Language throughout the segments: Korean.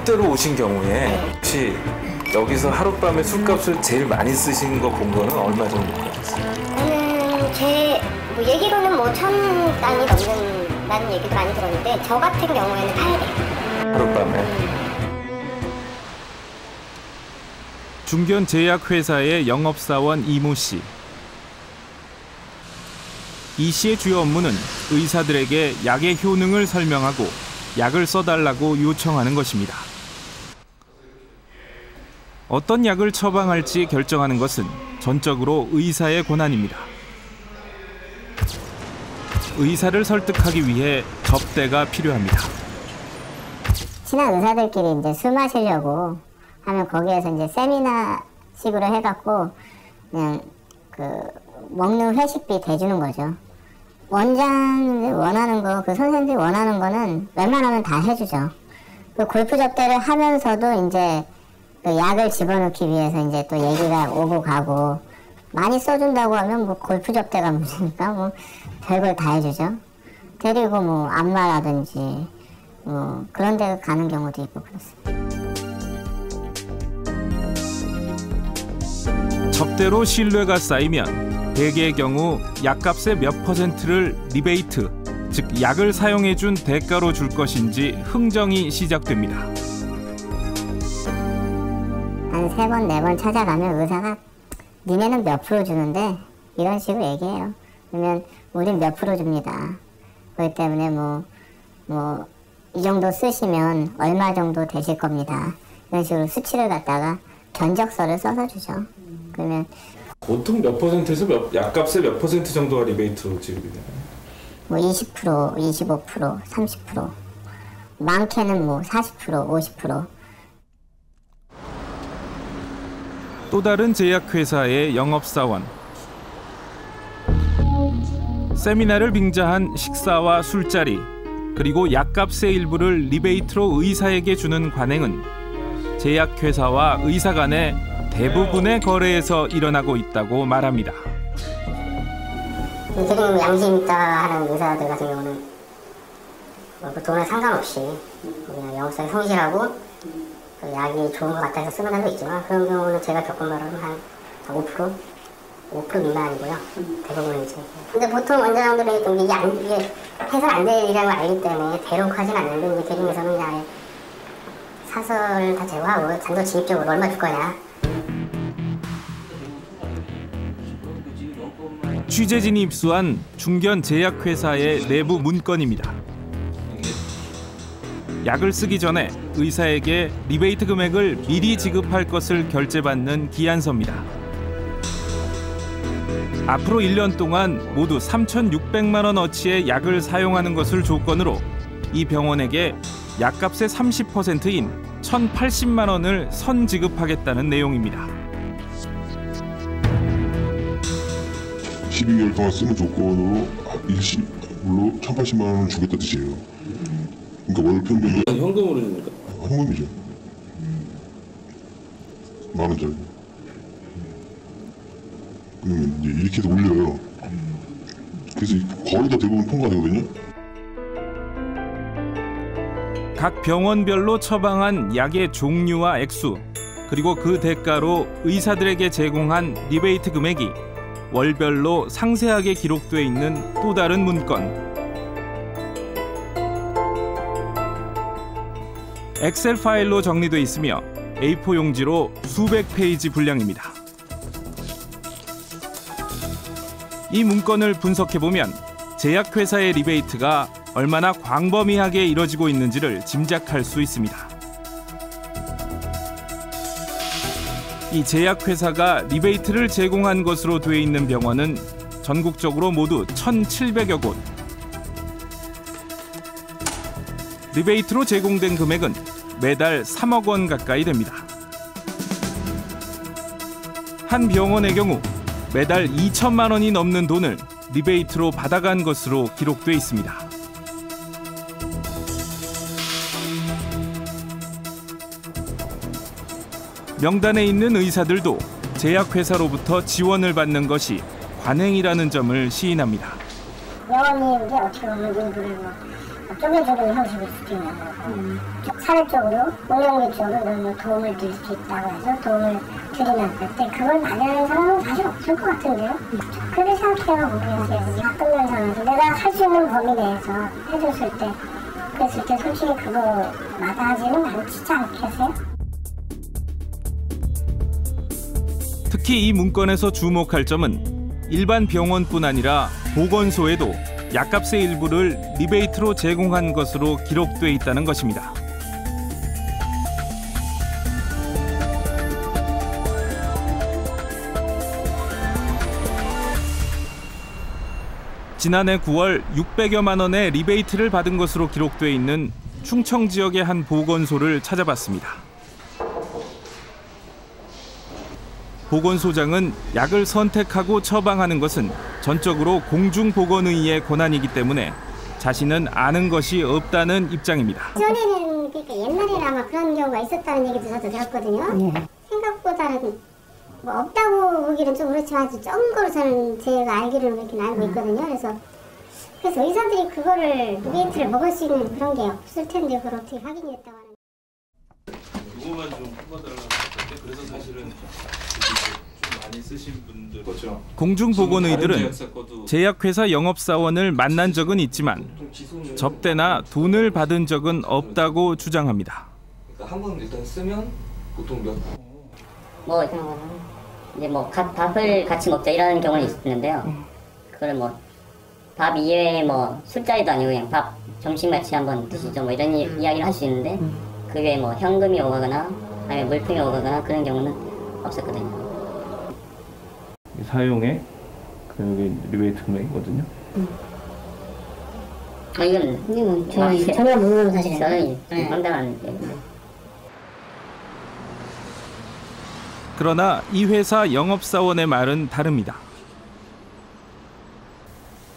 접대로 오신 경우에 혹시 여기서 하룻밤에 술값을 제일 많이 쓰신 거 본 거는 얼마 정도 받았어요? 저는 제 얘기로는 뭐 1,000단이 넘는다는 얘기도 많이 들었는데 저 같은 경우에는 800. 하룻밤에? 중견 제약회사의 영업사원 이모 씨. 이 씨의 주요 업무는 의사들에게 약의 효능을 설명하고 약을 써달라고 요청하는 것입니다. 어떤 약을 처방할지 결정하는 것은 전적으로 의사의 권한입니다. 의사를 설득하기 위해 접대가 필요합니다. 친한 의사들끼리 이제 술 마시려고 하면 거기에서 이제 세미나식으로 해갖고 그냥 먹는 회식비 대주는 거죠. 원장이 원하는 거, 선생님들이 원하는 거는 웬만하면 다 해주죠. 골프 접대를 하면서도 이제 약을 집어넣기 위해서 이제 또 얘기가 오고 가고 많이 써준다고 하면 뭐 골프 접대가 무엇이니까 뭐 별걸 다 해주죠. 데리고 뭐 안마라든지 뭐 그런 데 가는 경우도 있고 그렇습니다. 접대로 신뢰가 쌓이면 대개의 경우 약값의 몇 %를 리베이트, 즉 약을 사용해준 대가로 줄 것인지 흥정이 시작됩니다. 한 3번, 4번 찾아가면 의사가 니네는 몇 프로 주는데 이런 식으로 얘기해요. 그러면 우린 몇 프로 줍니다. 그렇기 때문에 이 정도 쓰시면 얼마 정도 되실 겁니다. 이런 식으로 수치를 갖다가 견적서를 써서 주죠. 그러면 보통 몇 %에서 약값의 몇 % 정도가 리베이트로 지급이 되나요? 뭐 20%, 25%, 30%, 많게는 뭐 40%, 50%. 또 다른 제약회사의 영업사원. 세미나를 빙자한 식사와 술자리, 그리고 약값의 일부를 리베이트로 의사에게 주는 관행은 제약회사와 의사 간의 대부분의 거래에서 일어나고 있다고 말합니다. 되게 양심 있다 하는 의사들 같은 경우는 돈에 상관없이 그냥 영업사에 성실하고 약이 좋은 것 같아서 쓰는 사람도 있지만 그런 경우는 제가 겪은 바로는 한 5% 미만이고요. 대부분이지. 근데 보통 원장들이 이게 해서 안 될 일이라는 걸 알기 때문에 대놓고하진 않는데 이제 개중에서는 그냥 사설 다 제거하고 단도직입적으로 얼마 줄 거냐. 취재진이 입수한 중견 제약회사의 내부 문건입니다. 약을 쓰기 전에 의사에게 리베이트 금액을 미리 지급할 것을 결제받는 기한서입니다. 앞으로 1년 동안 모두 3,600만 원어치의 약을 사용하는 것을 조건으로 이 병원에게 약값의 30%인 1,080만 원을 선지급하겠다는 내용입니다. 12개월 동안 쓰는 조건으로 일시불로 1,080만 원을 주겠다 뜻이에요. 그러니까 월 평균 현금으로 줍니까? 현금이죠. 만 원짜리. 그러면 이제 이렇게 해서 올려요. 그래서 거의 다 대부분 통과되거든요. 각 병원별로 처방한 약의 종류와 액수, 그리고 그 대가로 의사들에게 제공한 리베이트 금액이 월별로 상세하게 기록돼 있는 또 다른 문건. 엑셀 파일로 정리돼 있으며 A4 용지로 수백 페이지 분량입니다. 이 문건을 분석해보면 제약회사의 리베이트가 얼마나 광범위하게 이뤄지고 있는지를 짐작할 수 있습니다. 이 제약회사가 리베이트를 제공한 것으로 돼 있는 병원은 전국적으로 모두 1,700여 곳. 리베이트로 제공된 금액은 매달 3억 원 가까이 됩니다. 한 병원의 경우 매달 2천만 원이 넘는 돈을 리베이트로 받아간 것으로 기록돼 있습니다. 명단에 있는 의사들도 제약회사로부터 지원을 받는 것이 관행이라는 점을 시인합니다. 병원이 이제 어떻게 보면 일부를 쪼개주는 형식일 수도 있는 거고 사회적으로 운영비 쪽으로 뭐 도움을 드릴 수 있다고 해서 도움을 드리면 그때 그걸 받는 사람은 사실 없을 것 같은데요. 그렇게 생각해요. 모르겠어요. 가끔 면상에서 내가 할 수 있는 범위 내에서 해줬을 때 그랬을 때 솔직히 그거 마다하지는 않지 않겠어요? 특히 이 문건에서 주목할 점은 일반 병원뿐 아니라 보건소에도 약값의 일부를 리베이트로 제공한 것으로 기록돼 있다는 것입니다. 지난해 9월 600여만 원의 리베이트를 받은 것으로 기록돼 있는 충청 지역의 한 보건소를 찾아봤습니다. 보건소장은 약을 선택하고 처방하는 것은 전적으로 공중보건의의 권한이기 때문에 자신은 아는 것이 없다는 입장입니다. 전에는 그러니까 옛날에는 아마 그런 경우가 있었다는 얘기도 저도 들었거든요. 생각보다는 뭐 없다고 보기는 좀 그렇지만 아주 적은 거로 저는 제가 알기로는 그렇게 알고 있거든요. 그래서 의사들이 그거를 리베이트를 먹을 수 있는 그런 게 없을 텐데 그걸 어떻게 확인이 됐다고 하는. 그거만 좀 뽑아달라고 했는데 그래서 사실은 좀 많이 쓰신 분들 거죠. 공중보건의들은 제약회사 영업사원을 만난 적은 있지만 접대나 돈을 받은 적은 없다고 주장합니다. 그러니까 한 번 일단 쓰면 보통 몇? 이제 밥을 같이 먹자 이런 경우는 있는데요. 그걸 밥 이외에 술자리도 아니고 그냥 밥 점심 같이 한번 드시죠 이런 이야기를 할 수 있는데 그 외에 현금이 오거나 아니면 물품이 오거나 그런 경우는 없었거든요. 사용에 여기 리베이트 금액이거든요. 이건 전혀 모르는 사실이에요. 저는 황당한 얘기인데. 그러나 이 회사 영업사원의 말은 다릅니다.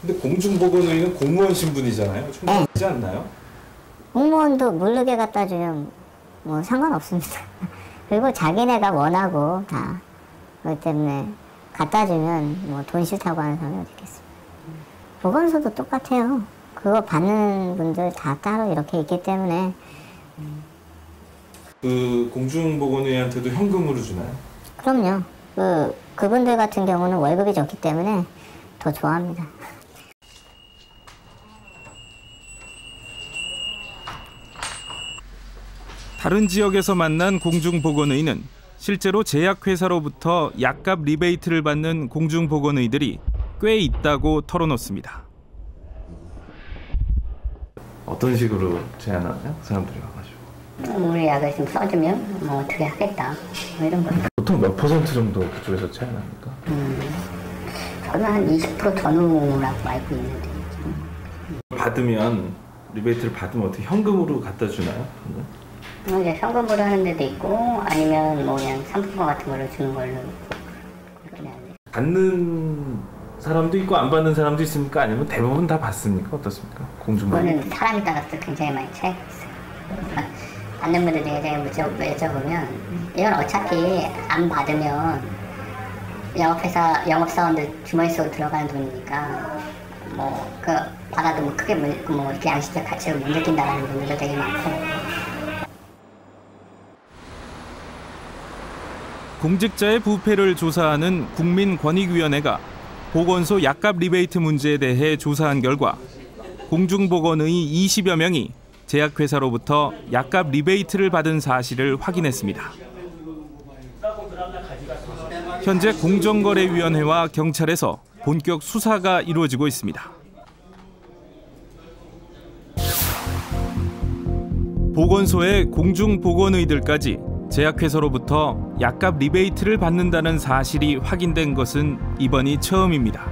근데 공중보건의는 공무원 신분이잖아요. 충분하지 않나요? 공무원도 모르게 갖다 주면 상관없습니다. 그리고 자기네가 원하고 다 그렇기 때문에 갖다 주면 돈 싫다고 하는 사람이 어디 있겠습니까. 보건소도 똑같아요. 그거 받는 분들 다 따로 이렇게 있기 때문에. 그 공중보건의한테도 현금으로 주나요? 그럼요. 그분들 같은 경우는 월급이 적기 때문에 더 좋아합니다. 다른 지역에서 만난 공중보건의는 실제로 제약회사로부터 약값 리베이트를 받는 공중보건의들이 꽤 있다고 털어놓습니다. 어떤 식으로 제안하나요? 사람들이 와가지고. 우리 약을 좀 써주면 어떻게 하겠다 이런 거. 보통 몇 퍼센트 정도 그쪽에서 제안합니까? 저는 한 20% 전후라고 알고 있는데. 받으면 리베이트를 받으면 어떻게 현금으로 갖다 주나요? 이제 현금으로 하는 데도 있고 아니면 그냥 상품권 같은 걸로 주는 걸로 그렇게 하는데. 받는 사람도 있고 안 받는 사람도 있습니까? 아니면 대부분 다 받습니까? 어떻습니까? 그거는 사람에 따라서 굉장히 많이 차이가 있어요. 받는 분들이 제가 여쭤보면 이건 어차피 안 받으면 영업사원들 주머니 속으로 들어가는 돈이니까 받아도 크게 이렇게 양심적 가치를 못 느낀다는 분들도 되게 많고. 공직자의 부패를 조사하는 국민권익위원회가 보건소 약값 리베이트 문제에 대해 조사한 결과 공중보건의 20여 명이 제약회사로부터 약값 리베이트를 받은 사실을 확인했습니다. 현재 공정거래위원회와 경찰에서 본격 수사가 이루어지고 있습니다. 보건소의 공중보건의들까지 제약회사로부터 약값 리베이트를 받는다는 사실이 확인된 것은 이번이 처음입니다.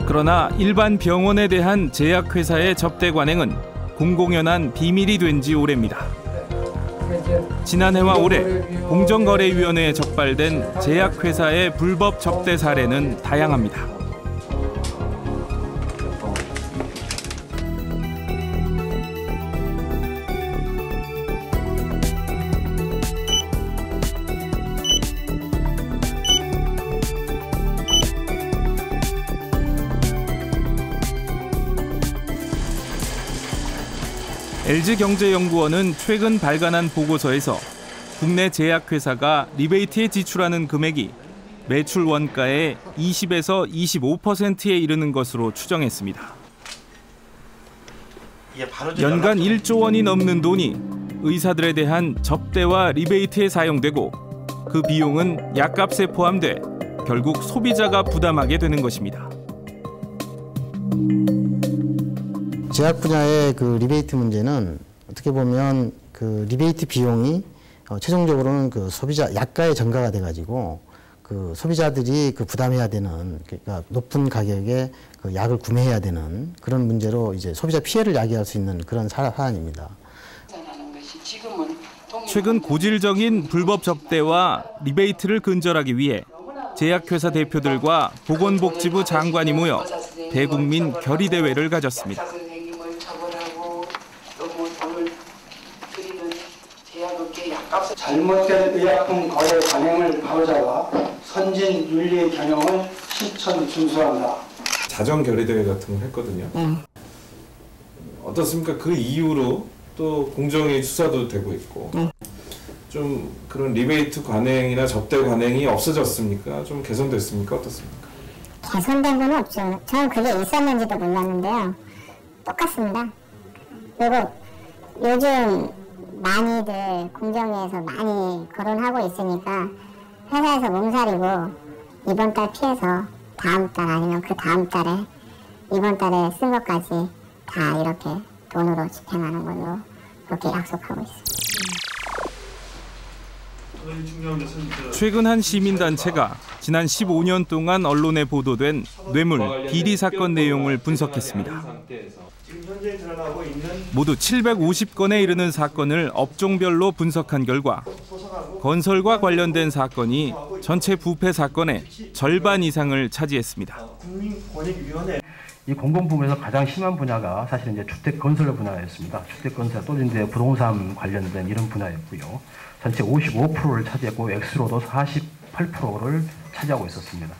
그러나 일반 병원에 대한 제약회사의 접대 관행은 공공연한 비밀이 된 지 오래입니다. 지난해와 올해 공정거래위원회에 적발된 제약회사의 불법 접대 사례는 다양합니다. LG경제연구원은 최근 발간한 보고서에서 국내 제약회사가 리베이트에 지출하는 금액이 매출 원가의 20에서 25%에 이르는 것으로 추정했습니다. 연간 1조 원이 넘는 돈이 의사들에 대한 접대와 리베이트에 사용되고 그 비용은 약값에 포함돼 결국 소비자가 부담하게 되는 것입니다. 제약 분야의 그 리베이트 문제는 어떻게 보면 그 리베이트 비용이 최종적으로는 그 소비자 약가에 전가가 돼가지고 그 소비자들이 그 부담해야 되는, 그러니까 높은 가격에 그 약을 구매해야 되는 그런 문제로 이제 소비자 피해를 야기할 수 있는 그런 사안입니다. 최근 고질적인 불법 접대와 리베이트를 근절하기 위해 제약회사 대표들과 보건복지부 장관이 모여 대국민 결의대회를 가졌습니다. 잘못된 의약품 거래 관행을 바로잡아 선진 윤리의 경영을 실천 준수한다. 자정 결의대회 같은 걸 했거든요. 어떻습니까? 그 이후로 또 공정위 수사도 되고 있고 좀 그런 리베이트 관행이나 접대 관행이 없어졌습니까? 좀 개선됐습니까? 어떻습니까? 개선된 건 없죠. 저는 그게 있었는지도 몰랐는데요. 똑같습니다. 그리고 요즘 많이들 공정위에서 많이 거론하고 있으니까 회사에서 몸살이고 이번 달 피해서 다음 달 아니면 그 다음 달에 이번 달에 쓴 것까지 다 이렇게 돈으로 집행하는 걸로 그렇게 약속하고 있습니다. 최근 한 시민단체가 지난 15년 동안 언론에 보도된 뇌물, 비리 사건 내용을 분석했습니다. 모두 750건에 이르는 사건을 업종별로 분석한 결과 건설과 관련된 사건이 전체 부패 사건의 절반 이상을 차지했습니다. 이 공공부문에서 가장 심한 분야가 사실은 이제 주택 건설 분야였습니다. 주택 건설 또 이제 부동산 관련된 이런 분야였고요. 전체 55%를 차지했고 액수로도 48%를 차지하고 있었습니다.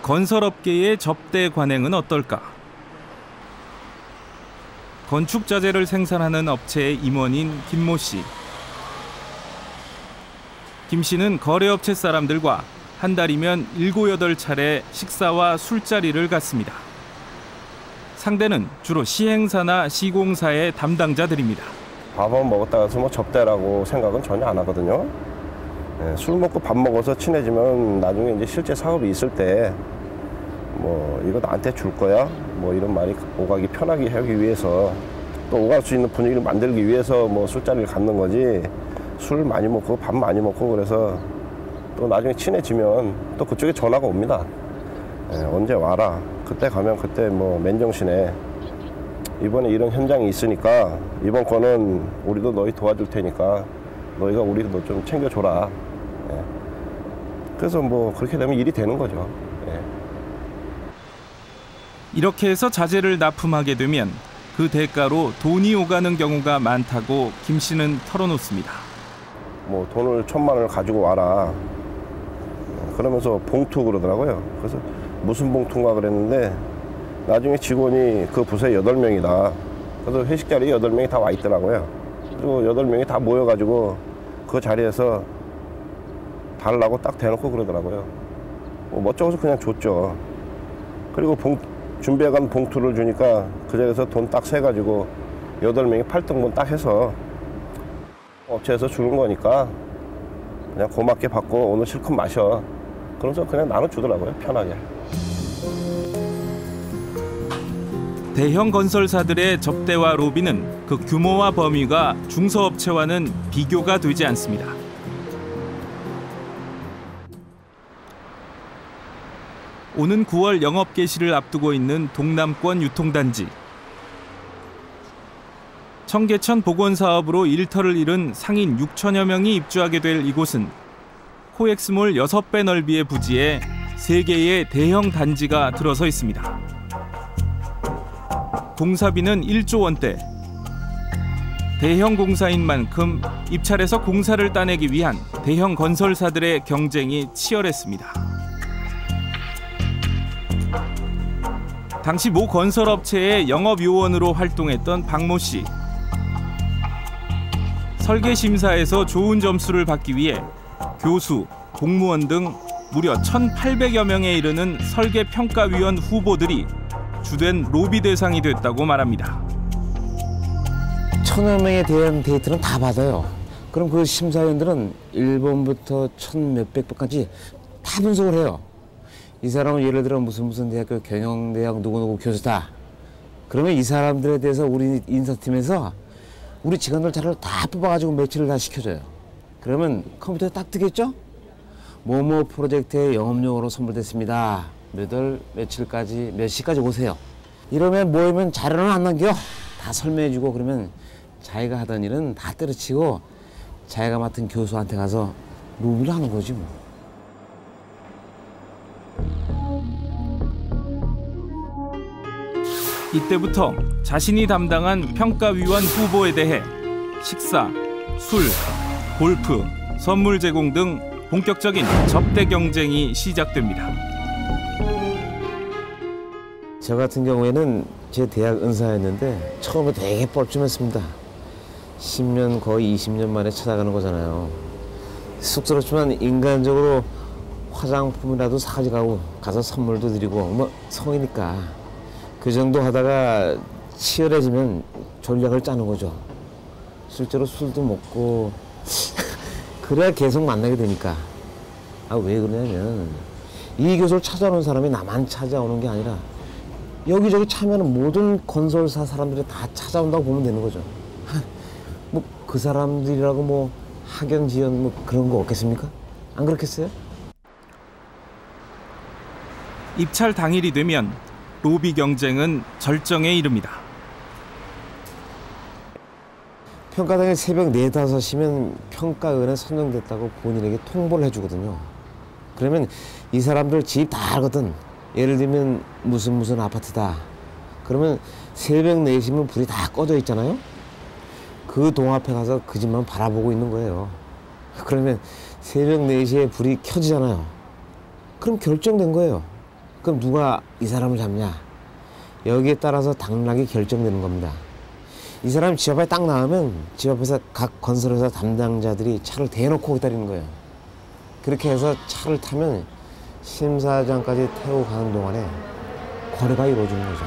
건설업계의 접대 관행은 어떨까? 건축자재를 생산하는 업체의 임원인 김모 씨. 김 씨는 거래업체 사람들과 한 달이면 7, 8차례 식사와 술자리를 갖습니다. 상대는 주로 시행사나 시공사의 담당자들입니다. 밥은 먹었다 가서 뭐 접대라고 생각은 전혀 안 하거든요. 술 먹고 밥 먹어서 친해지면 나중에 이제 실제 사업이 있을 때 뭐 이거 나한테 줄 거야? 뭐 이런 말이 오가기 편하게 하기 위해서 또 오갈 수 있는 분위기를 만들기 위해서 뭐 술자리를 갖는 거지 술 많이 먹고 밥 많이 먹고 그래서 또 나중에 친해지면 또 그쪽에 전화가 옵니다. 언제 와라. 그때 가면 그때 뭐 맨정신에 이번에 이런 현장이 있으니까 이번 거는 우리도 너희 도와줄 테니까 너희가 우리도 좀 챙겨줘라. 그래서 뭐 그렇게 되면 일이 되는 거죠. 이렇게 해서 자재를 납품하게 되면 그 대가로 돈이 오가는 경우가 많다고 김 씨는 털어놓습니다. 뭐 돈을 1,000만 원을 가지고 와라. 그러면서 봉투 그러더라고요. 그래서 무슨 봉투인가 그랬는데 나중에 직원이 그 부서에 8명이다. 그래서 회식 자리에 8명이 다 와 있더라고요. 그리고 8명이 다 모여가지고 그 자리에서 달라고 딱 대놓고 그러더라고요. 뭐 멋쩍어서 그냥 줬죠. 그리고 준비해간 봉투를 주니까 그 자리에서 돈 딱 세가지고 8명이 8등분 딱 해서 업체에서 주는 거니까 그냥 고맙게 받고 오늘 실컷 마셔. 그러면서 그냥 나눠주더라고요, 편하게. 대형 건설사들의 접대와 로비는 그 규모와 범위가 중소업체와는 비교가 되지 않습니다. 오는 9월 영업 개시를 앞두고 있는 동남권 유통단지. 청계천 복원사업으로 일터를 잃은 상인 6천여 명이 입주하게 될 이곳은 코엑스몰 6배 넓이의 부지에 3개의 대형 단지가 들어서 있습니다. 공사비는 1조 원대. 대형 공사인 만큼 입찰에서 공사를 따내기 위한 대형 건설사들의 경쟁이 치열했습니다. 당시 모 건설업체의 영업요원으로 활동했던 박모 씨. 설계 심사에서 좋은 점수를 받기 위해 교수, 공무원 등 무려 1,800여 명에 이르는 설계평가위원 후보들이 주된 로비 대상이 됐다고 말합니다. 1,000여 명에 대한 데이터는 다 받아요. 그럼 그 심사위원들은 1번부터 1,몇백 번까지 다 분석을 해요. 이 사람은 예를 들어 무슨 대학교 경영대학 누구누구 교수다. 그러면 이 사람들에 대해서 우리 인사팀에서 우리 직원들 자료를 다 뽑아가지고 매치를 다 시켜줘요. 그러면 컴퓨터에 딱 뜨겠죠? 뭐뭐 프로젝트의 영업용으로 선물됐습니다. 몇 월 며칠까지 몇 시까지 오세요. 이러면 모이면 자료는 안 남겨. 다 설명해주고 그러면 자기가 하던 일은 다 때려치고 자기가 맡은 교수한테 가서 로비를 하는 거지 뭐. 이때부터 자신이 담당한 평가위원 후보에 대해 식사, 술, 골프, 선물 제공 등 본격적인 접대 경쟁이 시작됩니다. 저 같은 경우에는 제 대학 은사였는데 처음에 되게 뻘쭘했습니다. 10년 거의 20년 만에 찾아가는 거잖아요. 쑥스럽지만 인간적으로 화장품이라도 사가지고 가서 선물도 드리고 뭐 성이니까 그 정도 하다가 치열해지면 전략을 짜는 거죠. 실제로 술도 먹고 그래야 계속 만나게 되니까. 아, 왜 그러냐면 이 교수를 찾아오는 사람이 나만 찾아오는 게 아니라 여기저기 참여하는 모든 건설사 사람들이 다 찾아온다고 보면 되는 거죠. 뭐 그 사람들이라고 뭐 학연 지연 뭐 그런 거 없겠습니까? 안 그렇겠어요? 입찰 당일이 되면 로비 경쟁은 절정에 이릅니다. 평가당일 새벽 4, 5시면 평가위원회 선정됐다고 본인에게 통보를 해주거든요. 그러면 이 사람들 집 다 알거든. 예를 들면 무슨 아파트다. 그러면 새벽 4시면 불이 다 꺼져 있잖아요. 그 동 앞에 가서 그 집만 바라보고 있는 거예요. 그러면 새벽 4시에 불이 켜지잖아요. 그럼 결정된 거예요. 그럼 누가 이 사람을 잡냐? 여기에 따라서 당락이 결정되는 겁니다. 이 사람이 집 앞에 딱 나오면 집 앞에서 각 건설회사 담당자들이 차를 대놓고 기다리는 거예요. 그렇게 해서 차를 타면 심사장까지 태우고 가는 동안에 거래가 이루어지는 거죠.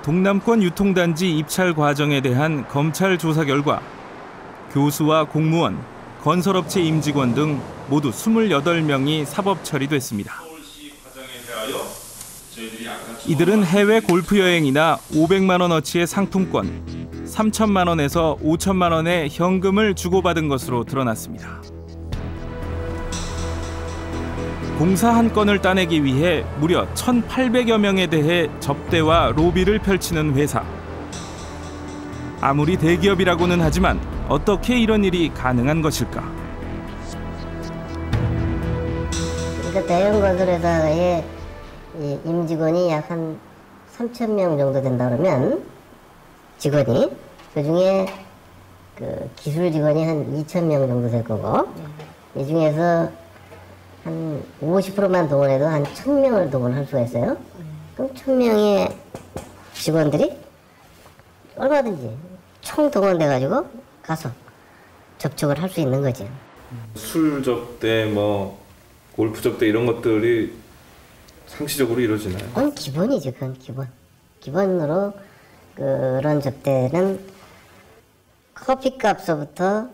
동남권 유통단지 입찰 과정에 대한 검찰 조사 결과 교수와 공무원, 건설업체 임직원 등 모두 28명이 사법 처리됐습니다. 이들은 해외 골프 여행이나 500만 원어치의 상품권, 3천만 원에서 5천만 원의 현금을 주고받은 것으로 드러났습니다. 공사 한 건을 따내기 위해 무려 1,800여 명에 대해 접대와 로비를 펼치는 회사. 아무리 대기업이라고는 하지만 어떻게 이런 일이 가능한 것일까? 그러니까 대형 건설회사의 임직원이 약 한 3,000명 정도 된다 그러면 직원이 그중에 그 기술 직원이 한 2,000명 정도 될 거고 이 중에서 한 50%만 동원해도 한 1,000명을 동원할 수가 있어요. 그럼 1,000명의 직원들이 얼마든지 총 동원돼가지고 가서 접촉을 할 수 있는 거지. 술 접대, 뭐 골프 접대 이런 것들이 상시적으로 이루어지나요? 기본이죠, 그건 기본. 기본으로 그런 접대는 커피값서부터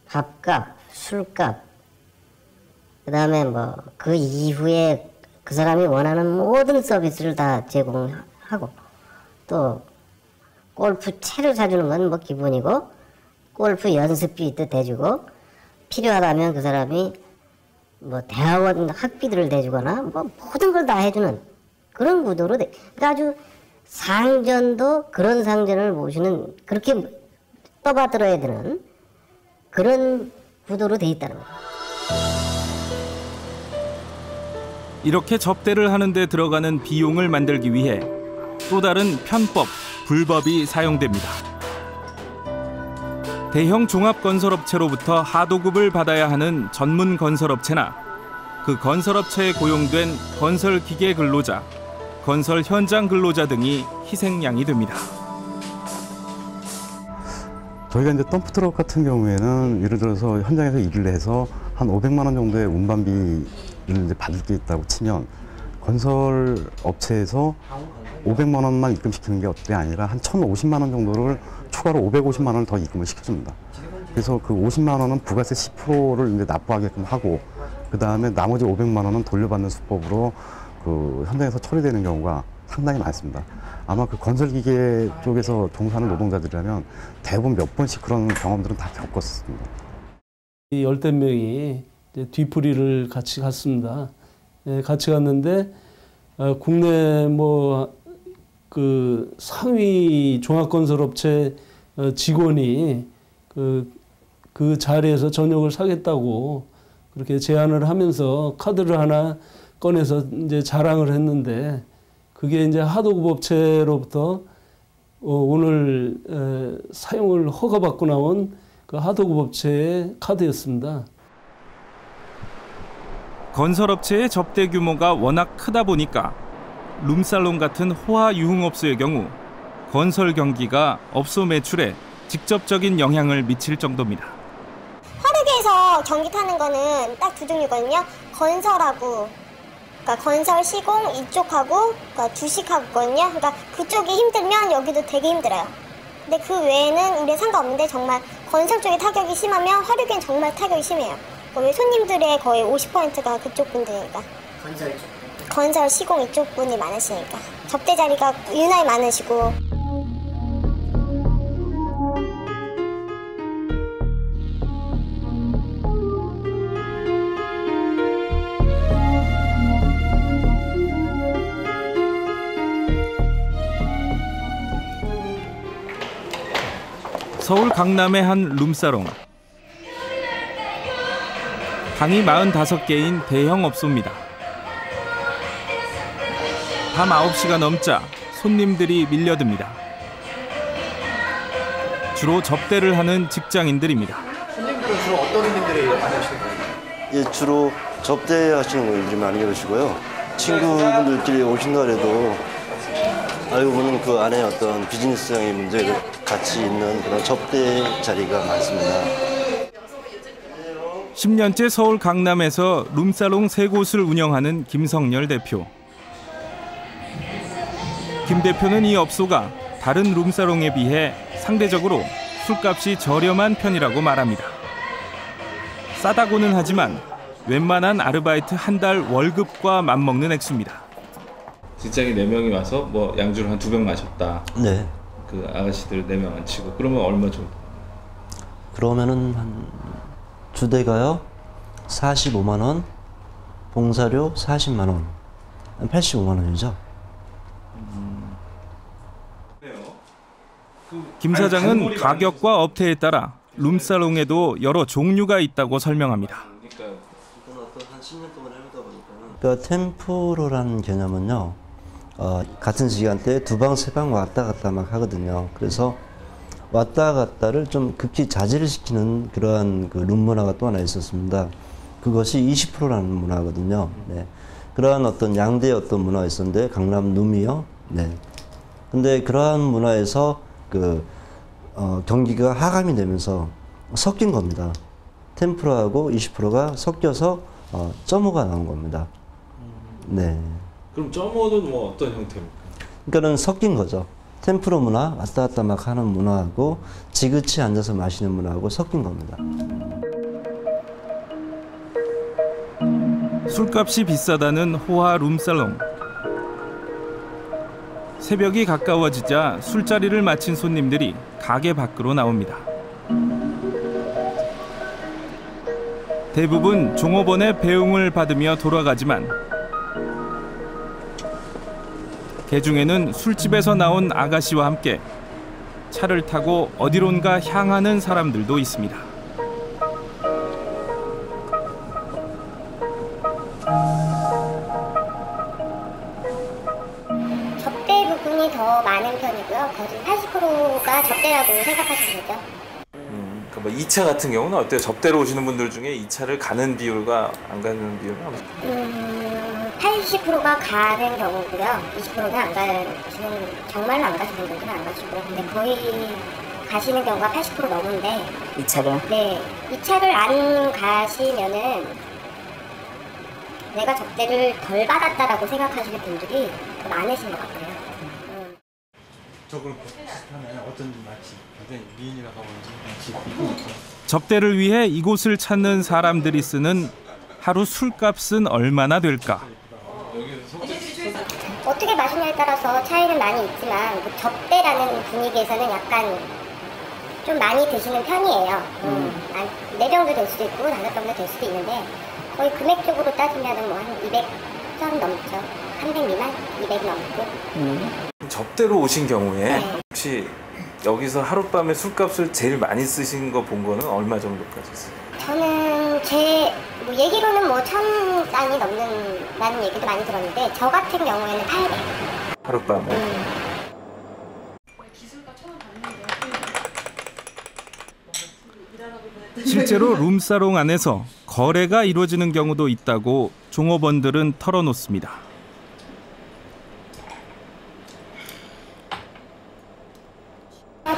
밥값, 술값, 그 다음에 뭐 그 이후에 그 사람이 원하는 모든 서비스를 다 제공하고 또 골프 채를 사주는 건 뭐 기본이고 골프 연습비도 대주고 필요하다면 그 사람이 뭐 대학원 학비들을 대주거나 뭐 모든 걸 다 해주는 그런 구도로 돼. 그러니까 아주 상전도 그런 상전을 모시는 그렇게 떠받들어야 되는 그런 구도로 돼 있다는 거예요. 이렇게 접대를 하는 데 들어가는 비용을 만들기 위해 또 다른 편법, 불법이 사용됩니다. 대형 종합건설업체로부터 하도급을 받아야 하는 전문 건설업체나 그 건설업체에 고용된 건설기계 근로자, 건설 현장 근로자 등이 희생양이 됩니다. 저희가 이제 덤프트럭 같은 경우에는 예를 들어서 현장에서 일을 해서 한 500만 원 정도의 운반비를 이제 받을 게 있다고 치면 건설 업체에서 500만 원만 입금시키는 게 아니라 한 1,050만 원 정도를 추가로 550만 원을 더 입금을 시켜줍니다. 그래서 그 50만 원은 부가세 10%를 이제 납부하게끔 하고 그 다음에 나머지 500만 원은 돌려받는 수법으로 그 현장에서 처리되는 경우가 상당히 많습니다. 아마 그 건설기계 쪽에서 종사하는 노동자들이라면 대부분 몇 번씩 그런 경험들은 다 겪었습니다. 이 열댓 명이 뒤풀이를 같이 갔습니다. 같이 갔는데 국내 그 상위 종합건설업체 직원이 그 자리에서 저녁을 사겠다고 그렇게 제안을 하면서 카드를 하나 꺼내서 이제 자랑을 했는데 그게 이제 하도급 업체로부터 오늘 사용을 허가받고 나온 그 하도급 업체의 카드였습니다. 건설업체의 접대 규모가 워낙 크다 보니까 룸살롱 같은 호화 유흥업소의 경우 건설 경기가 업소 매출에 직접적인 영향을 미칠 정도입니다. 화력에서 경기 타는 거는 딱 두 종류거든요. 건설하고, 그러니까 건설 시공 이쪽하고, 그러니까 주식하고 있거든요. 그러니까 그쪽이 힘들면 여기도 되게 힘들어요. 근데 그 외에는 우리는 상관없는데 정말 건설 쪽에 타격이 심하면 화력엔 정말 타격이 심해요. 우리 손님들의 거의 50%가 그쪽 분들이니까. 건설 쪽? 건설 시공 이쪽 분이 많으시니까. 접대 자리가 유난히 많으시고. 서울 강남의 한 룸사롱. 방이 45개인 대형 업소입니다. 밤 9시가 넘자 손님들이 밀려듭니다. 주로 접대를 하는 직장인들입니다. 손님들은 주로 어떤 손님들이 많이 오시는 거예요? 예, 주로 접대하시는 분들이 많이 계시고요. 친구분들끼리 오신다 해도 알고 보면 그 안에 어떤 비즈니스상의 문제가 같이 있는 그런 접대 자리가 많습니다. 10년째 서울 강남에서 룸살롱 3곳을 운영하는 김성열 대표. 김 대표는 이 업소가 다른 룸살롱에 비해 상대적으로 술값이 저렴한 편이라고 말합니다. 싸다고는 하지만 웬만한 아르바이트 한 달 월급과 맞먹는 액수입니다. 직장인 4명이 와서 뭐 양주를 한 2병 마셨다. 네. 그 아가씨들 4명 안 치고 그러면 얼마 정도? 그러면은 한 주대가요 45만 원, 봉사료 40만 원, 85만 원이죠. 김 사장은 가격과 업태에 따라 룸살롱에도 여러 종류가 있다고 설명합니다. 그러니까 템포로라는 개념은요, 같은 시간대에 2방, 3방 왔다 갔다 막 하거든요. 그래서 왔다 갔다를 좀 극히 자제를 시키는 그러한 그 룸 문화가 또 하나 있었습니다. 그것이 20%라는 문화거든요. 네. 그러한 어떤 양대의 어떤 문화가 있었는데 강남 룸이요. 네. 근데 그러한 문화에서 경기가 하감이 되면서 섞인 겁니다. 10%하고 20%가 섞여서 점호가 나온 겁니다. 네. 그럼 점호는 뭐 어떤 형태입니까? 그러니까는 섞인 거죠. 10% 문화, 왔다 갔다 막 하는 문화하고 지그치 앉아서 마시는 문화하고 섞인 겁니다. 술값이 비싸다는 호화 룸살롱. 새벽이 가까워지자 술자리를 마친 손님들이 가게 밖으로 나옵니다. 대부분 종업원의 배웅을 받으며 돌아가지만 개중에는 술집에서 나온 아가씨와 함께 차를 타고 어디론가 향하는 사람들도 있습니다. 접대 부분이 더 많은 편이고요. 거의 80%가 접대라고 생각하시면 되죠. 그러니까 뭐 2차 같은 경우는 어때요? 접대로 오시는 분들 중에 2차를 가는 비율과 안 가는 비율은? 80%가 가는 경우고요. 20%는 안 가시는, 정말로 안 가시는 분들은 안 가시고요. 근데 거의 가시는 경우가 80% 넘는데 2차로? 네. 2차를 안 가시면은 내가 접대를 덜 받았다라고 생각하시는 분들이 더 많으신 것 같아요. 저걸 비슷하나요? 어떤 마치 굉장히 미인이라고 하는지 접대를 위해 이곳을 찾는 사람들이 쓰는 하루 술값은 얼마나 될까? 어떻게 마시냐에 따라서 차이는 많이 있지만 그 접대라는 분위기에서는 약간 좀 많이 드시는 편이에요. 4병도 될 수도 있고 5병도 될 수도 있는데 거의 금액적으로 따지면 뭐 한 200선 넘죠. 300 미만? 200 넘고. 접대로 오신 경우에 혹시 여기서 하룻밤에 술값을 제일 많이 쓰신 거 본 거는 얼마 정도까지 쓰세요? 저는 제 뭐 얘기로는 뭐 1000쌍이 넘는다는 얘기도 많이 들었는데 저 같은 경우에는 800. 하룻밤에? 실제로 룸사롱 안에서 거래가 이루어지는 경우도 있다고 종업원들은 털어놓습니다.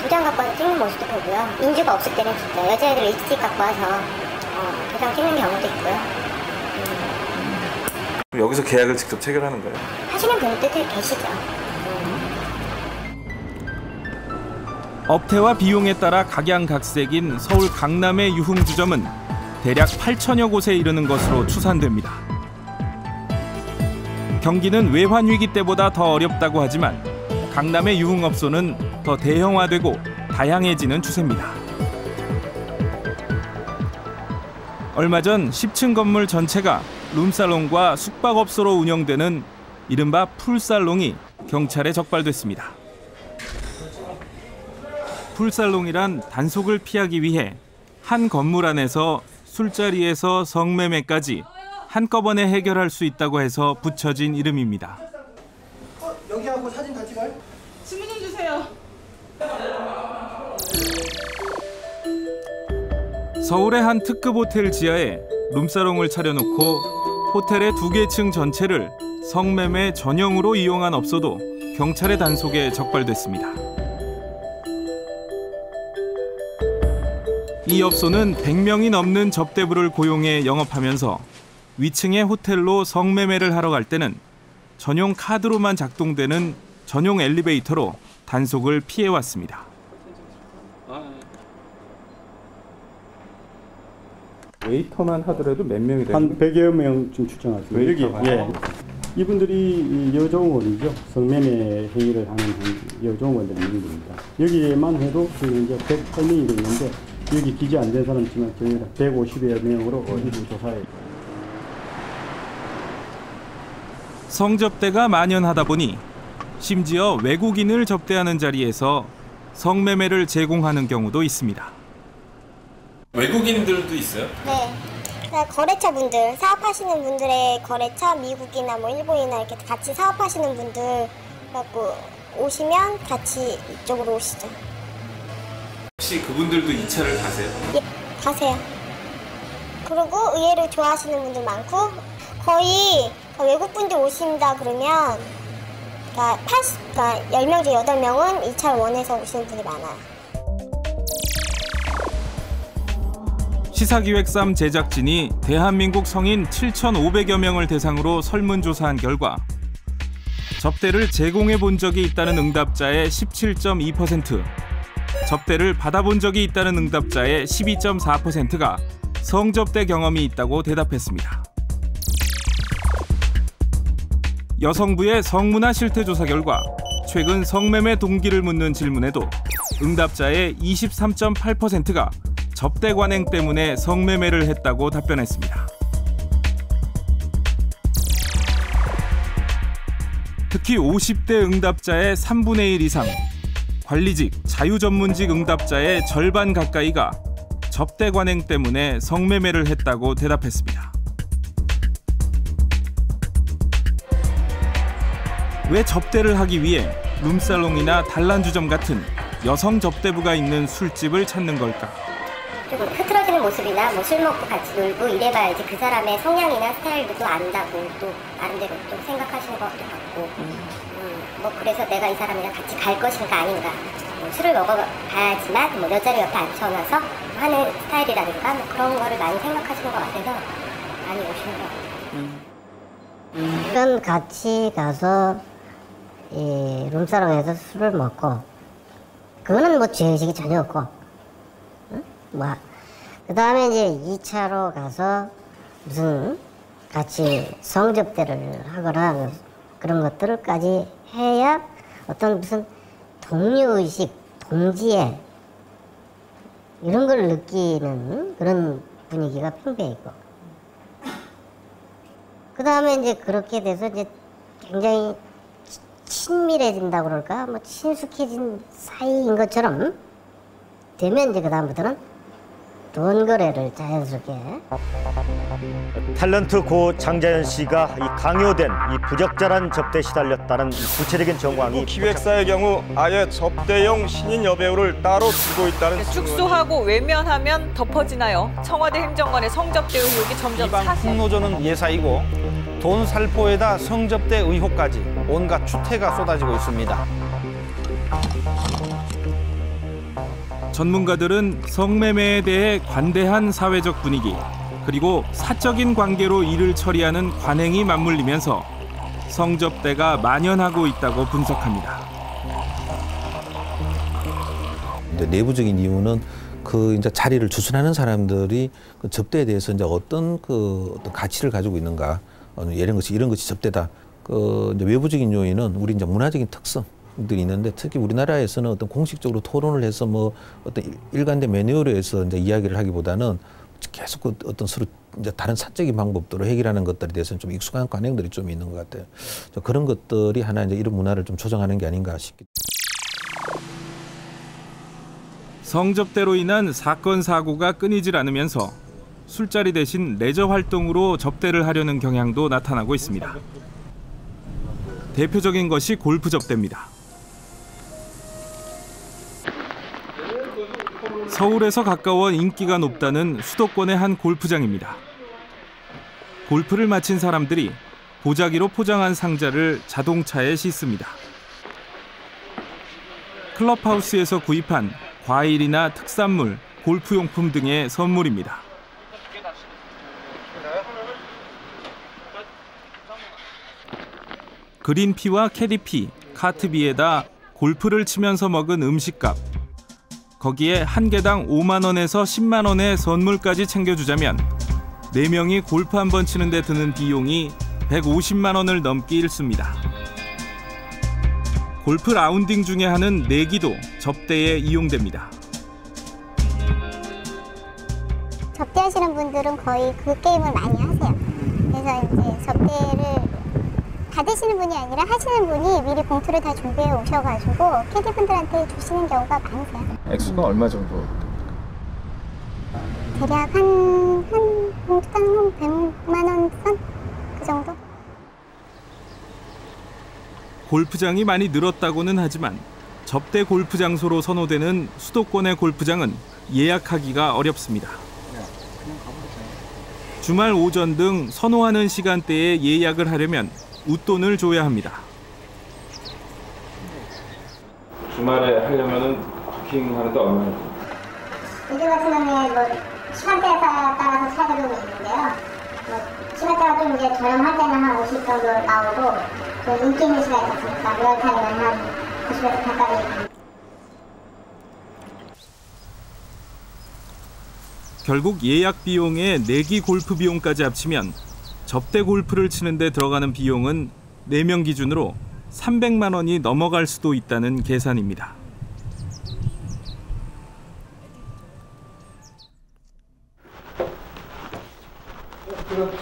도장 갖고 와서 찍는 모습도 보고요. 인주가 없을 때는 진짜 여자애들 립스틱 갖고 와서 도장 찍는 경우도 있고요. 그럼 여기서 계약을 직접 체결하는 거예요? 하시는 분들 계시죠. 업태와 비용에 따라 각양각색인 서울 강남의 유흥주점은 대략 8천여 곳에 이르는 것으로 추산됩니다. 경기는 외환위기 때보다 더 어렵다고 하지만 강남의 유흥업소는 더 대형화되고 다양해지는 추세입니다. 얼마 전 10층 건물 전체가 룸살롱과 숙박업소로 운영되는 이른바 풀살롱이 경찰에 적발됐습니다. 풀살롱이란 단속을 피하기 위해 한 건물 안에서 술자리에서 성매매까지 한꺼번에 해결할 수 있다고 해서 붙여진 이름입니다. 여기하고 사진 다 찍어요? 주문 좀 주세요. 서울의 한 특급 호텔 지하에 룸사롱을 차려놓고 호텔의 2개 층 전체를 성매매 전용으로 이용한 업소도 경찰의 단속에 적발됐습니다. 이 업소는 100명이 넘는 접대부를 고용해 영업하면서 위층의 호텔로 성매매를 하러 갈 때는 전용 카드로만 작동되는 전용 엘리베이터로 단속을 피해왔습니다. 웨이터만 하더라도 몇 명이 되는 한 100여 명쯤 추정하죠. 여기 이분들이 여종원이죠. 성매매 행위를 하는 여종원들이 있는 겁니다. 여기에만 해도 지금 이제 108명이 되는데 여기 기재 안 된 사람 있지만 저희가 150여 명으로 일부 조사해. 성접대가 만연하다 보니 심지어 외국인을 접대하는 자리에서 성매매를 제공하는 경우도 있습니다. 외국인들도 있어요? 네. 거래처 분들, 사업하시는 분들의 거래처, 미국이나 뭐 일본이나 이렇게 같이 사업하시는 분들 갖고 오시면 같이 이쪽으로 오시죠. 혹시 그분들도 2차를 가세요? 예, 가세요. 그리고 의외로 좋아하시는 분들 많고 거의 외국분들 오신다 그러면 그러니까 10명 중에 8명은 2차를 원해서 오시는 분이 많아요. 시사기획3 제작진이 대한민국 성인 7,500여 명을 대상으로 설문조사한 결과 접대를 제공해 본 적이 있다는 응답자의 17.2%, 접대를 받아본 적이 있다는 응답자의 12.4%가 성접대 경험이 있다고 대답했습니다. 여성부의 성문화 실태조사 결과 최근 성매매 동기를 묻는 질문에도 응답자의 23.8%가 접대 관행 때문에 성매매를 했다고 답변했습니다. 특히 50대 응답자의 3분의 1 이상, 관리직, 자유전문직 응답자의 절반 가까이가 접대 관행 때문에 성매매를 했다고 대답했습니다. 왜 접대를 하기 위해 룸살롱이나 단란주점 같은 여성 접대부가 있는 술집을 찾는 걸까? 좀 흐트러지는 모습이나 뭐 술 먹고 같이 놀고 이래봐야지 그 사람의 성향이나 스타일도 또 안다고 또 나름대로 또 생각하시는 것도 같고 뭐 그래서 내가 이 사람이랑 같이 갈 것인가 아닌가 뭐 술을 먹어봐야지만 뭐 여자를 옆에 앉혀놔서 하는 스타일이라든가 뭐 그런 거를 많이 생각하시는 것 같아서 많이 오시는 것 같아요. 그럼 같이 가서 이 룸사롱에서 술을 먹고 그거는 뭐 죄의식이 전혀 없고 뭐 그 다음에 이제 2차로 가서 무슨 같이 성접대를 하거나 그런 것들까지 해야 어떤 무슨 동료의식, 동지애 이런 걸 느끼는 그런 분위기가 팽배했고 그 다음에 이제 그렇게 돼서 이제 굉장히 친밀해진다고 그럴까 뭐 친숙해진 사이인 것처럼 되면 이제 그 다음부터는 돈 거래를 자연스럽게 탤런트 고 장자연 씨가 이 강요된 이 부적절한 접대에 시달렸다는 이 구체적인 정황이 기획사의 경우 아예 접대용 신인 여배우를 따로 두고 있다는 축소하고 외면하면 덮어지나요? 청와대 행정관의 성접대 의혹이 점점 사실. 풍노조는 예사이고 돈 살포에다 성접대 의혹까지 온갖 추태가 쏟아지고 있습니다. 전문가들은 성매매에 대해 관대한 사회적 분위기, 그리고 사적인 관계로 일을 처리하는 관행이 맞물리면서 성접대가 만연하고 있다고 분석합니다. 내부적인 이유는 그 이제 자리를 주선하는 사람들이 그 접대에 대해서 이제 어떤 가치를 가지고 있는가, 이런 것이 접대다. 그 이제 외부적인 요인은 우리 이제 문화적인 특성. 들이 있는데 특히 우리나라에서는 어떤 공식적으로 토론을 해서 뭐 어떤 일관된 매뉴얼에서 이제 이야기를 하기보다는 계속 그 어떤 서로 이제 다른 사적인 방법들로 해결하는 것들에 대해서는 좀 익숙한 관행들이 좀 있는 것 같아요. 그런 것들이 하나 이제 이런 문화를 좀 조정하는 게 아닌가 싶기. 성접대로 인한 사건 사고가 끊이질 않으면서 술자리 대신 레저 활동으로 접대를 하려는 경향도 나타나고 있습니다. 대표적인 것이 골프 접대입니다. 서울에서 가까워 인기가 높다는 수도권의 한 골프장입니다. 골프를 마친 사람들이 보자기로 포장한 상자를 자동차에 싣습니다. 클럽하우스에서 구입한 과일이나 특산물, 골프용품 등의 선물입니다. 그린피와 캐디피, 카트비에다 골프를 치면서 먹은 음식값, 거기에 한 개당 5만 원에서 10만 원의 선물까지 챙겨주자면 4명이 골프 한 번 치는데 드는 비용이 150만 원을 넘기 일쑤입니다. 골프 라운딩 중에 하는 내기도 접대에 이용됩니다. 접대하시는 분들은 거의 그 게임을 많이 하세요. 그래서 이제 접대를 받으시는 분이 아니라 하시는 분이 미리 봉투를 다 준비해 오셔가지고 캐디분들한테 주시는 경우가 많으세요. 액수가 얼마 정도? 대략 한 봉투당 한 100만 원 선? 그 정도? 골프장이 많이 늘었다고는 하지만 접대 골프 장소로 선호되는 수도권의 골프장은 예약하기가 어렵습니다. 주말 오전 등 선호하는 시간대에 예약을 하려면 웃돈을 줘야 합니다. 주말에 하려면은 부킹하는데 얼마나? 요즘 같은 경우에 뭐 시간대에 따라서 차이가 좀 있는데요. 뭐 시간대가 좀 이제 저렴할 때는 한 50 정도 나오고 그 인기 있는 시간이 있으니까 리얼타임은 한 90에서 100까지. 결국 예약 비용에 내기 골프 비용까지 합치면 접대 골프를 치는데 들어가는 비용은 4명 기준으로 300만 원이 넘어갈 수도 있다는 계산입니다.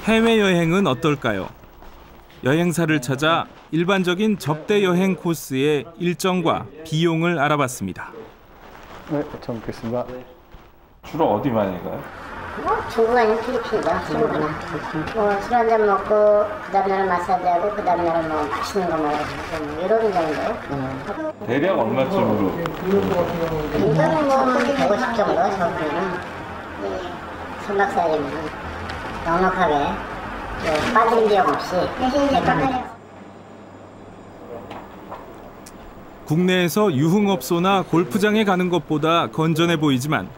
해외여행은 어떨까요? 여행사를 찾아 일반적인 접대 여행 코스의 일정과 비용을 알아봤습니다. 네, 처음 뵙겠습니다. 주로 어디 많이 가요? 중국 아니면 필리핀이다. 중국이나. 술 한잔 먹고 그 다음날은 마사지하고 그 다음날은 뭐 맛있는 거 먹고 이런 정도. 대략 얼마쯤으로? 이거는 뭐 150 정도 저기는. 손 박사님은 넉넉하게 빠진 비용 없이 국내에서 유흥업소나 골프장에 가는 것보다 건전해 보이지만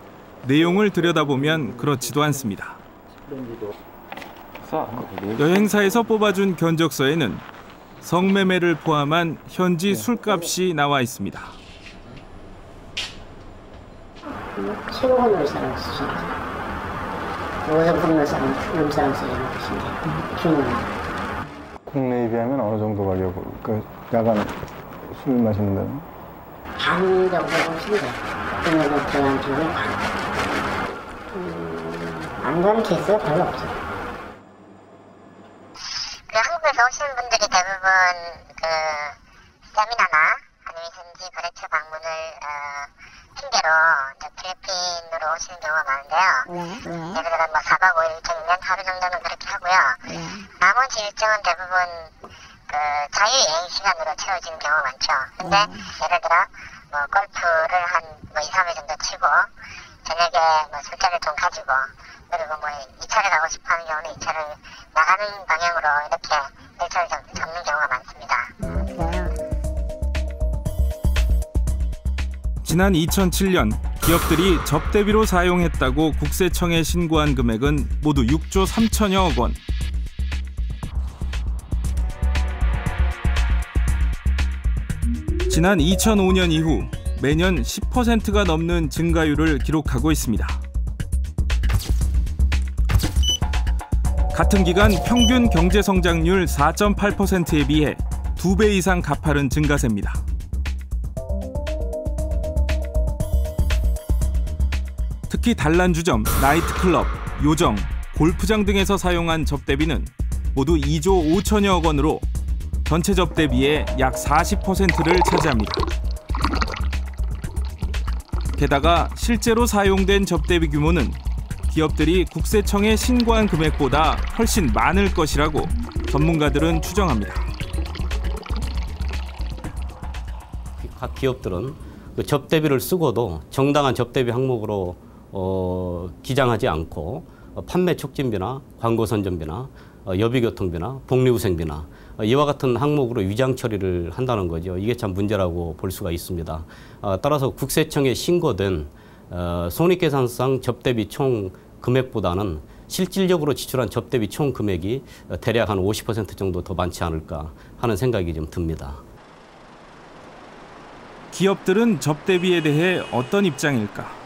내용을 들여다보면 그렇지도 않습니다. 여행사에서 뽑아준 견적서에는 성매매를 포함한 현지 술값이 나와 있습니다. 15분 룸사람 쓰시는 5점 룸사람 쓰시는 규모는 국내에 비하면 어느 정도 가격으로 그 야간 술 마시는 데는? 반 정도 보시면 돼요. 국내에 들어간 비용이 반. 안 가는 케이스가 별로 없어요. 한국에서 오시는 분들이 대부분 세미나나 아니면 현지 거래처 방문을 핑계로 필리핀으로 오시는 경우가 많은데요. 예를 들어 4박 5일 일정이면 하루 정도는 그렇게 하고요. 나머지 일정은 대부분 자유여행 시간으로 채워지는 경우가 많죠. 근데 예를 들어 골프를 한 2, 3일 정도 치고 저녁에 술자리 돈 가지고 그리고 2차를 가고 싶어하는 경우는 2차를 나가는 방향으로 이렇게 일정을 잡는 경우가 많습니다. 지난 2007년 기업들이 접대비로 사용했다고 국세청에 신고한 금액은 모두 6조 3천여억 원. 지난 2005년 이후 매년 10%가 넘는 증가율을 기록하고 있습니다. 같은 기간 평균 경제성장률 4.8%에 비해 2배 이상 가파른 증가세입니다. 특히 단란주점, 나이트클럽, 요정, 골프장 등에서 사용한 접대비는 모두 2조 5천여억 원으로 전체 접대비의 약 40%를 차지합니다. 게다가 실제로 사용된 접대비 규모는 기업들이 국세청에 신고한 금액보다 훨씬 많을 것이라고 전문가들은 추정합니다. 각 기업들은 그 접대비를 쓰고도 정당한 접대비 항목으로 기장하지 않고 판매 촉진비나 광고 선전비나 여비교통비나 복리후생비나 이와 같은 항목으로 위장 처리를 한다는 거죠. 이게 참 문제라고 볼 수가 있습니다. 따라서 국세청에 신고된 손익계산상 접대비 총 금액보다는 실질적으로 지출한 접대비 총 금액이 대략 한 50% 정도 더 많지 않을까 하는 생각이 좀 듭니다. 기업들은 접대비에 대해 어떤 입장일까?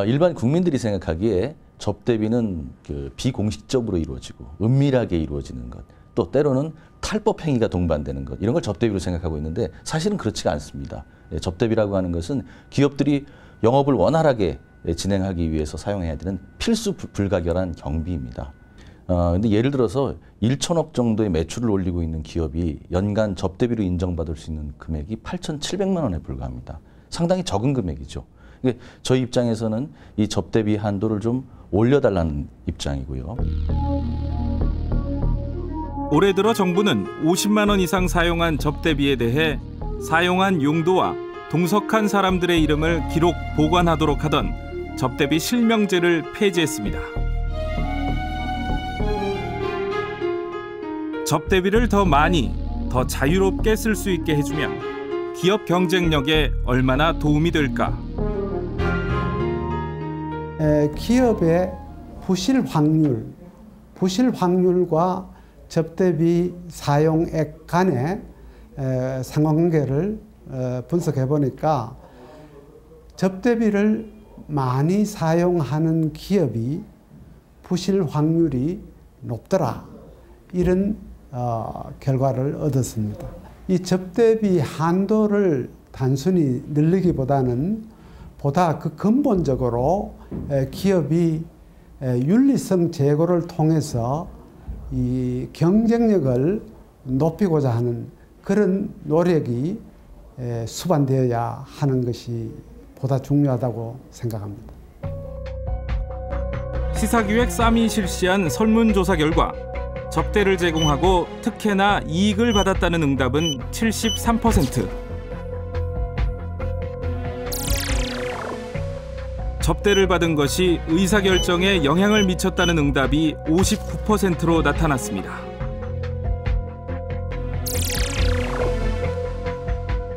일반 국민들이 생각하기에 접대비는 비공식적으로 이루어지고 은밀하게 이루어지는 것, 또 때로는 탈법 행위가 동반되는 것, 이런 걸 접대비로 생각하고 있는데 사실은 그렇지가 않습니다. 접대비라고 하는 것은 기업들이 영업을 원활하게 진행하기 위해서 사용해야 되는 필수 불가결한 경비입니다. 근데 예를 들어서 1천억 정도의 매출을 올리고 있는 기업이 연간 접대비로 인정받을 수 있는 금액이 8,700만 원에 불과합니다. 상당히 적은 금액이죠. 저희 입장에서는 이 접대비 한도를 좀 올려달라는 입장이고요. 올해 들어 정부는 50만 원 이상 사용한 접대비에 대해 사용한 용도와 동석한 사람들의 이름을 기록 보관하도록 하던 접대비 실명제를 폐지했습니다. 접대비를 더 많이, 더 자유롭게 쓸 수 있게 해주면 기업 경쟁력에 얼마나 도움이 될까? 기업의 부실 확률과 접대비 사용액 간의 상관관계를 분석해 보니까 접대비를 많이 사용하는 기업이 부실 확률이 높더라, 이런 결과를 얻었습니다. 이 접대비 한도를 단순히 늘리기보다는 보다 그 근본적으로 기업이 윤리성 제고를 통해서 이 경쟁력을 높이고자 하는 그런 노력이 수반되어야 하는 것이 보다 중요하다고 생각합니다. 시사기획 쌈이 실시한 설문조사 결과 접대를 제공하고 특혜나 이익을 받았다는 응답은 73%. 접대를 받은 것이 의사결정에 영향을 미쳤다는 응답이 59%로 나타났습니다.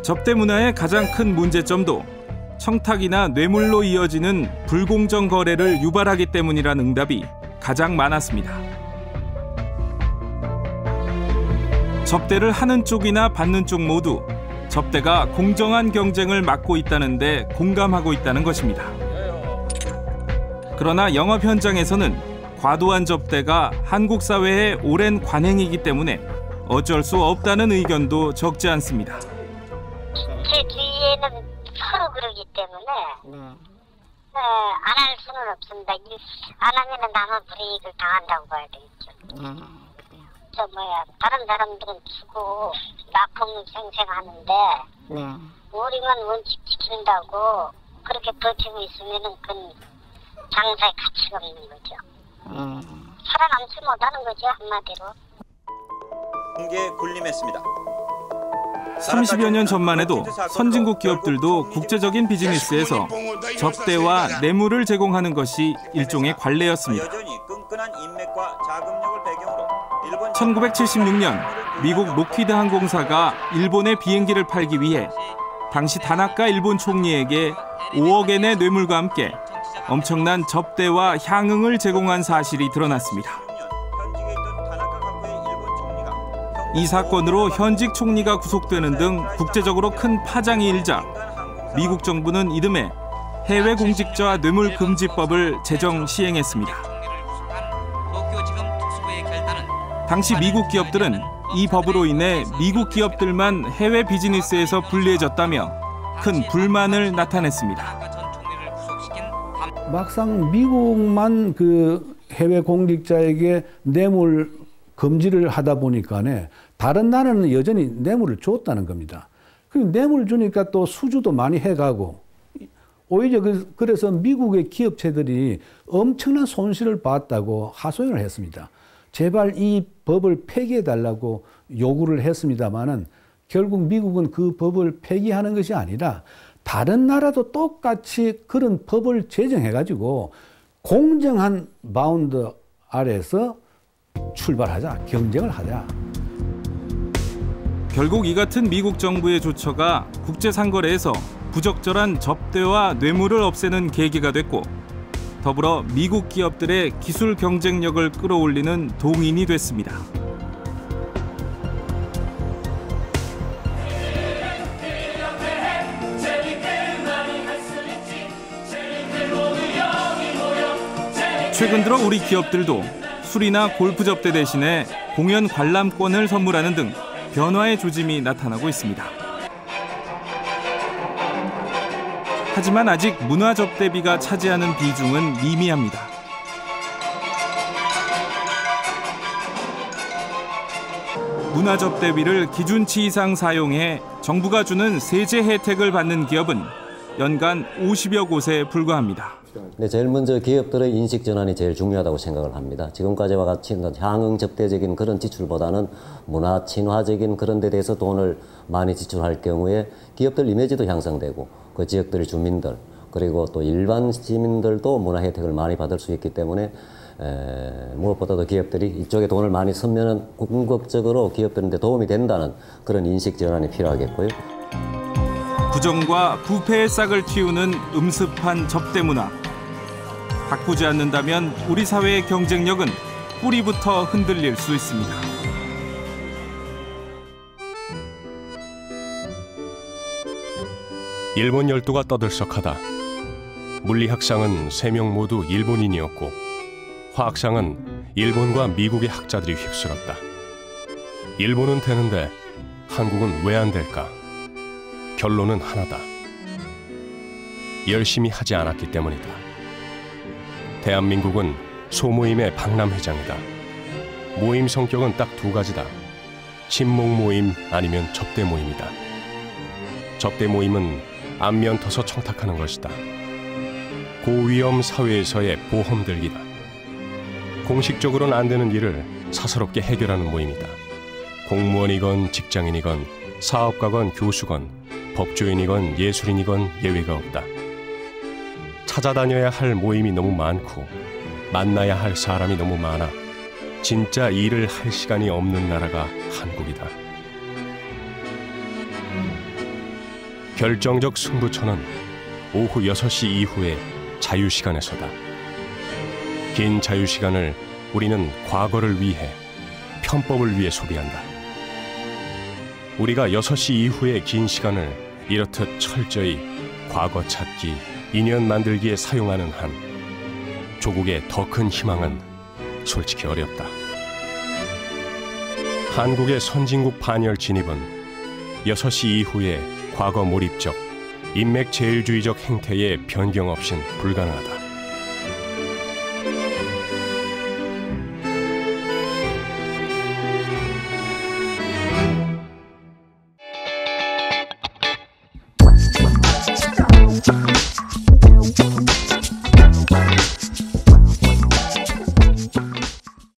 접대 문화의 가장 큰 문제점도 청탁이나 뇌물로 이어지는 불공정 거래를 유발하기 때문이라는 응답이 가장 많았습니다. 접대를 하는 쪽이나 받는 쪽 모두 접대가 공정한 경쟁을 막고 있다는 데 공감하고 있다는 것입니다. 그러나 영업 현장에서는 과도한 접대가 한국 사회의 오랜 관행이기 때문에 어쩔 수 없다는 의견도 적지 않습니다. 제 주위에는 서로 그러기 때문에 안 할 수는 없습니다. 안 하면 나만 불이익을 당한다고 봐야 되겠죠. 다른 사람들은 주고 납품 생생하는데 우리만 원칙 지킨다고 그렇게 버티고 있으면은 그건 장사에 가치가 없는 거죠. 살아남지 못하는 거죠, 한마디로. 공개에 군림했습니다. 30여 년 전만 해도 선진국 기업들도 국제적인 비즈니스에서 접대와 뇌물을 제공하는 것이 일종의 관례였습니다. 1976년 미국 록히드 항공사가 일본에 비행기를 팔기 위해 당시 다나카 일본 총리에게 5억엔의 뇌물과 함께 엄청난 접대와 향응을 제공한 사실이 드러났습니다. 이 사건으로 현직 총리가 구속되는 등 국제적으로 큰 파장이 일자 미국 정부는 이듬해 해외 공직자 뇌물 금지법을 제정 시행했습니다. 당시 미국 기업들은 이 법으로 인해 미국 기업들만 해외 비즈니스에서 불리해졌다며 큰 불만을 나타냈습니다. 막상 미국만 그 해외 공직자에게 뇌물 금지를 하다 보니까네 다른 나라는 여전히 뇌물을 줬다는 겁니다. 뇌물 주니까 또 수주도 많이 해가고 오히려 그래서 미국의 기업체들이 엄청난 손실을 봤다고 하소연을 했습니다. 제발 이 법을 폐기해달라고 요구를 했습니다마는 결국 미국은 그 법을 폐기하는 것이 아니라 다른 나라도 똑같이 그런 법을 제정해가지고 공정한 바운드 아래에서 출발하자, 경쟁을 하자. 결국 이 같은 미국 정부의 조처가 국제상거래에서 부적절한 접대와 뇌물을 없애는 계기가 됐고 더불어 미국 기업들의 기술 경쟁력을 끌어올리는 동인이 됐습니다. 최근 들어 우리 기업들도 술이나 골프 접대 대신에 공연 관람권을 선물하는 등 변화의 조짐이 나타나고 있습니다. 하지만 아직 문화 접대비가 차지하는 비중은 미미합니다. 문화 접대비를 기준치 이상 사용해 정부가 주는 세제 혜택을 받는 기업은 연간 50여 곳에 불과합니다. 네, 제일 먼저 기업들의 인식 전환이 제일 중요하다고 생각을 합니다. 지금까지와 같이 향응 접대적인 그런 지출보다는 문화 친화적인 그런 데 대해서 돈을 많이 지출할 경우에 기업들 이미지도 향상되고 그 지역들의 주민들 그리고 또 일반 시민들도 문화 혜택을 많이 받을 수 있기 때문에 무엇보다도 기업들이 이쪽에 돈을 많이 쓰면 궁극적으로 기업들한테 도움이 된다는 그런 인식 전환이 필요하겠고요. 부정과 부패의 싹을 틔우는 음습한 접대 문화. 바꾸지 않는다면 우리 사회의 경쟁력은 뿌리부터 흔들릴 수 있습니다. 일본 열도가 떠들썩하다. 물리학상은 3명 모두 일본인이었고 화학상은 일본과 미국의 학자들이 휩쓸었다. 일본은 되는데 한국은 왜 안 될까? 결론은 하나다. 열심히 하지 않았기 때문이다. 대한민국은 소모임의 박람회장이다. 모임 성격은 딱 2가지다. 친목 모임 아니면 접대 모임이다. 접대 모임은 안면 터서 청탁하는 것이다. 고위험 사회에서의 보험 들기다. 공식적으로는 안 되는 일을 사사롭게 해결하는 모임이다. 공무원이건 직장인이건 사업가건 교수건 법조인이건 예술인이건 예외가 없다. 찾아다녀야 할 모임이 너무 많고 만나야 할 사람이 너무 많아 진짜 일을 할 시간이 없는 나라가 한국이다. 결정적 승부처는 오후 6시 이후의 자유시간에서다. 긴 자유시간을 우리는 과거를 위해, 편법을 위해 소비한다. 우리가 6시 이후의 긴 시간을 이렇듯 철저히 과거 찾기, 인연 만들기에 사용하는 한 조국의 더 큰 희망은 솔직히 어렵다. 한국의 선진국 반열 진입은 6시 이후의 과거 몰입적, 인맥 제일주의적 행태의 변경 없인 불가능하다.